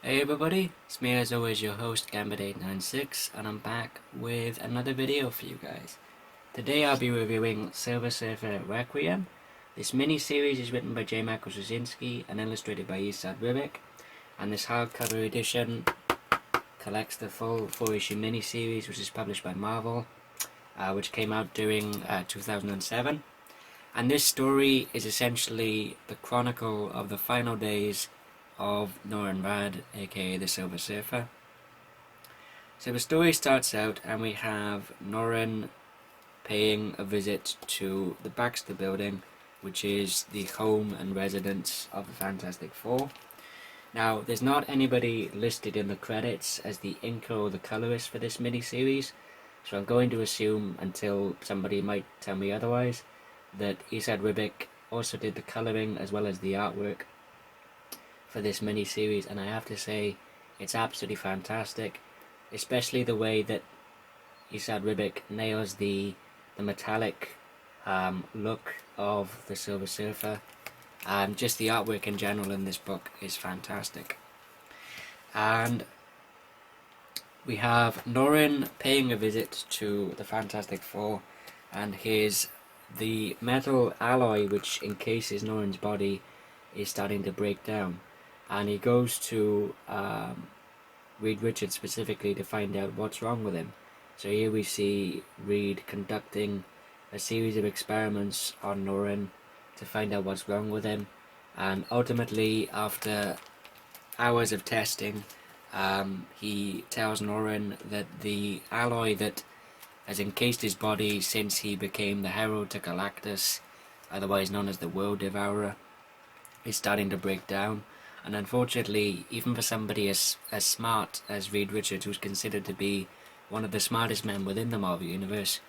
Hey everybody, it's me as always, your host Gambit896, and I'm back with another video for you guys. Today I'll be reviewing Silver Surfer Requiem. This mini-series is written by Straczynski and illustrated by Esad Ribic, and this hardcover edition collects the full 4-issue mini-series which is published by Marvel, which came out during 2007. And this story is essentially the chronicle of the final days of Norrin Radd, aka the Silver Surfer. So the story starts out and we have Norrin paying a visit to the Baxter building, which is the home and residence of the Fantastic Four. Now, there's not anybody listed in the credits as the inker or the colorist for this mini-series, so I'm going to assume, until somebody might tell me otherwise, that Esad Ribic also did the coloring as well as the artwork for this mini-series, and I have to say it's absolutely fantastic, especially the way that Esad Ribic nails the metallic look of the Silver Surfer. Just the artwork in general in this book is fantastic. And we have Norrin paying a visit to the Fantastic Four, and the metal alloy which encases Norrin's body is starting to break down, and he goes to Reed Richards specifically to find out what's wrong with him. So here we see Reed conducting a series of experiments on Norrin to find out what's wrong with him, and ultimately, after hours of testing, he tells Norrin that the alloy that has encased his body since he became the Herald to Galactus, otherwise known as the World Devourer, is starting to break down. And unfortunately, even for somebody as smart as Reed Richards, who's considered to be one of the smartest men within the Marvel Universe,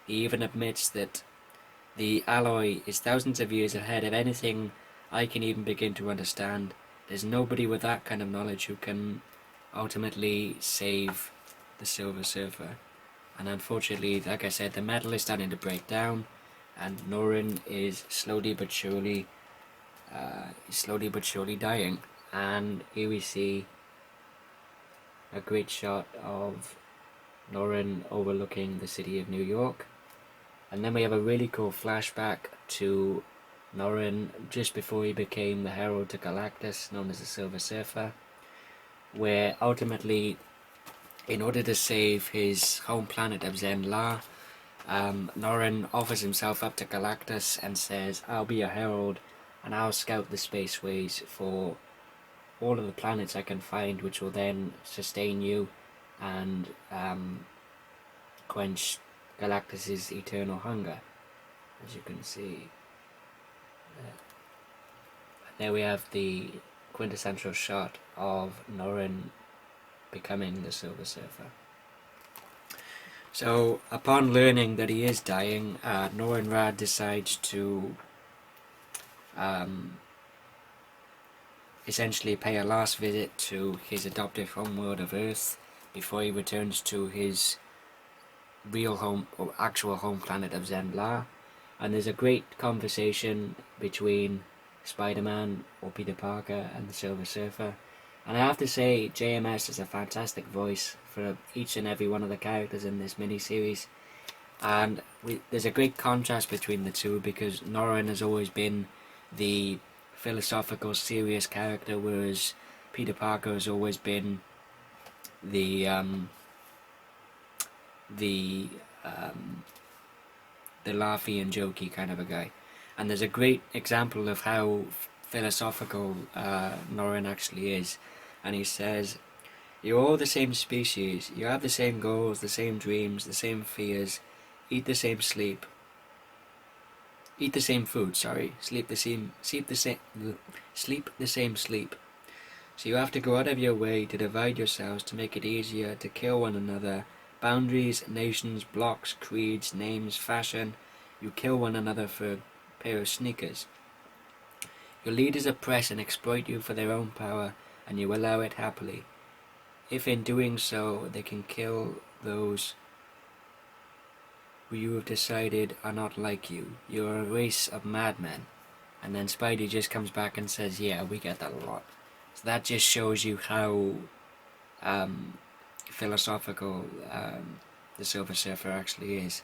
he even admits that the alloy is thousands of years ahead of anything I can even begin to understand. There's nobody with that kind of knowledge who can ultimately save the Silver Surfer. And unfortunately, like I said, the metal is starting to break down, and Norrin is slowly but surely dying. And here we see a great shot of Norrin overlooking the city of New York, and then we have a really cool flashback to Norrin just before he became the Herald to Galactus, known as the Silver Surfer, where ultimately, in order to save his home planet of Zen-La, Norrin offers himself up to Galactus and says, "I'll be a herald, and I'll scout the Spaceways for all of the planets I can find, which will then sustain you and quench Galactus's eternal hunger," as you can see. There we have the quintessential shot of Norrin becoming the Silver Surfer. So, upon learning that he is dying, Norrin Radd decides to essentially pay a last visit to his adoptive homeworld of Earth before he returns to his real home, or actual home planet of Zen-La. And there's a great conversation between Spider-Man, or Peter Parker, and the Silver Surfer. And I have to say, JMS is a fantastic voice for each and every one of the characters in this mini-series. And there's a great contrast between the two, because Norrin has always been the philosophical, serious character, whereas Peter Parker has always been the laughy and jokey kind of a guy. And there's a great example of how philosophical Norrin actually is. And he says, "You're all the same species. You have the same goals, the same dreams, the same fears. Eat the same food. Sleep the same sleep. So you have to go out of your way to divide yourselves to make it easier to kill one another. Boundaries, nations, blocks, creeds, names, fashion. You kill one another for a pair of sneakers. Your leaders oppress and exploit you for their own power, and you allow it happily. If in doing so they can kill those who you have decided are not like you, you're a race of madmen." And then Spidey just comes back and says, "Yeah, we get that a lot." So that just shows you how philosophical the Silver Surfer actually is.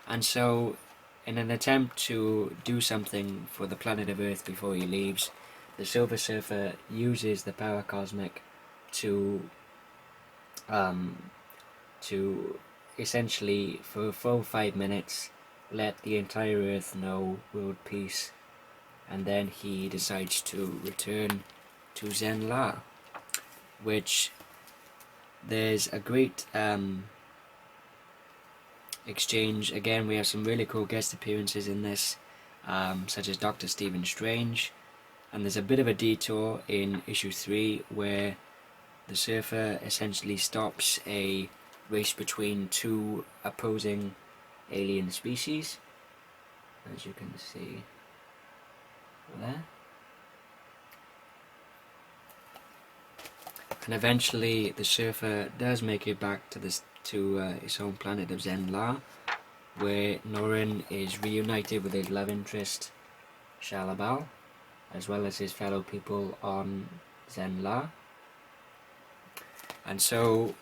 And so, in an attempt to do something for the planet of Earth before he leaves, the Silver Surfer uses the power cosmic to essentially, for a full 5 minutes, let the entire Earth know world peace, and then he decides to return to Zen-La, which there's a great exchange. Again, we have some really cool guest appearances in this, such as Dr. Stephen Strange, and there's a bit of a detour in issue 3 where the Surfer essentially stops a race between two opposing alien species, as you can see there. And eventually the Surfer does make it back to his home planet of Zen-La, where Norrin is reunited with his love interest Shalabal, as well as his fellow people on Zen-La. And so,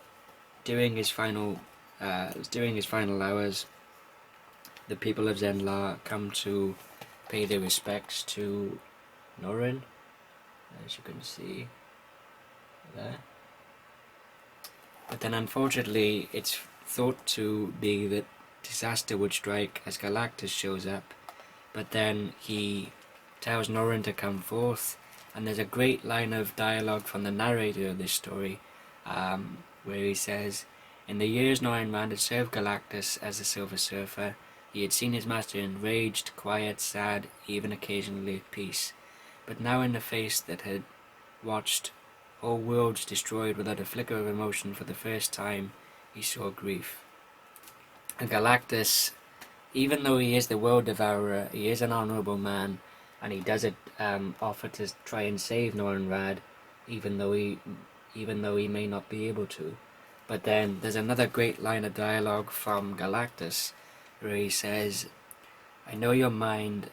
during his final hours, the people of Zen-La come to pay their respects to Norrin, as you can see there. But then, unfortunately, it's thought to be that disaster would strike as Galactus shows up. But then he tells Norrin to come forth, and there's a great line of dialogue from the narrator of this story, where he says, "In the years Norrin Radd had served Galactus as the Silver Surfer, he had seen his master enraged, quiet, sad, even occasionally at peace. But now in the face that had watched whole worlds destroyed without a flicker of emotion for the first time, he saw grief." And Galactus, even though he is the world devourer, he is an honourable man, and he does offer to try and save Norrin Radd, even though he may not be able to. But then there's another great line of dialogue from Galactus where he says, "I know your mind,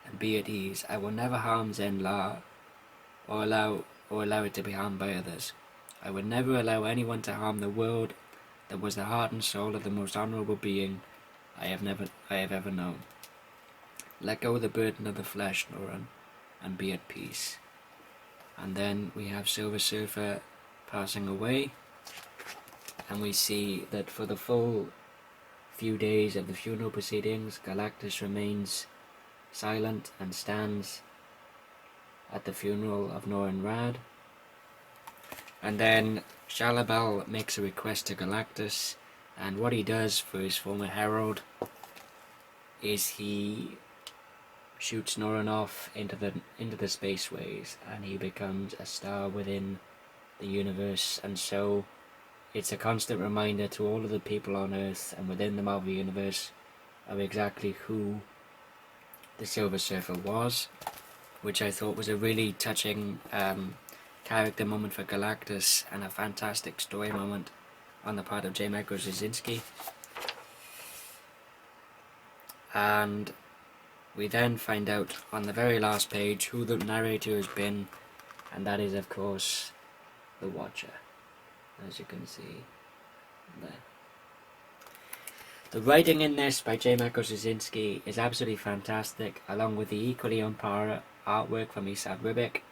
and be at ease. I will never harm Zen-La or allow it to be harmed by others. I would never allow anyone to harm the world that was the heart and soul of the most honourable being I have ever known. Let go of the burden of the flesh, Norrin, and be at peace." And then we have Silver Surfer passing away, and we see that for the full few days of the funeral proceedings, Galactus remains silent and stands at the funeral of Norrin Radd. And then Shalabal makes a request to Galactus, and what he does for his former herald is he shoots Norrin off into the Spaceways, and he becomes a star within the universe. And so it's a constant reminder to all of the people on Earth and within the Marvel Universe of exactly who the Silver Surfer was, which I thought was a really touching character moment for Galactus, and a fantastic story moment on the part of J. Michael Straczynski. And we then find out on the very last page who the narrator has been, and that is, of course, the Watcher, as you can see there. The writing in this by J. Michael Straczynski is absolutely fantastic, along with the equally on par artwork from Esad Ribic.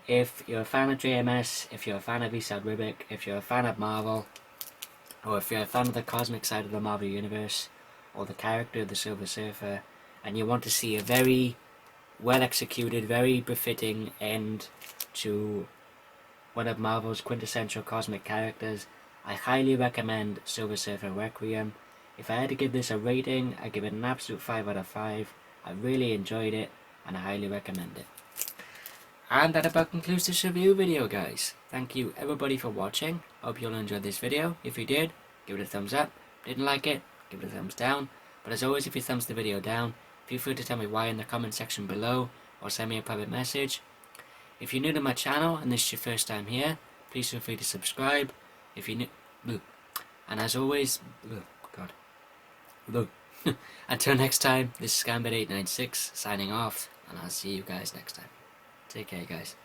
If you're a fan of JMS, if you're a fan of Esad Ribic, if you're a fan of Marvel, or if you're a fan of the cosmic side of the Marvel Universe, or the character of the Silver Surfer, and you want to see a very well executed, very befitting end to one of Marvel's quintessential cosmic characters, I highly recommend Silver Surfer Requiem. If I had to give this a rating, I'd give it an absolute 5 out of 5. I really enjoyed it, and I highly recommend it. And that about concludes this review video, guys. Thank you everybody for watching. Hope you'll enjoy this video. If you did, give it a thumbs up. Didn't like it, give it a thumbs down. But as always, if you thumbs the video down, feel free to tell me why in the comment section below, or send me a private message. If you're new to my channel and this is your first time here, please feel free to subscribe. If you're new, and as always, until next time, this is Gambit896 signing off, and I'll see you guys next time. Take care, guys.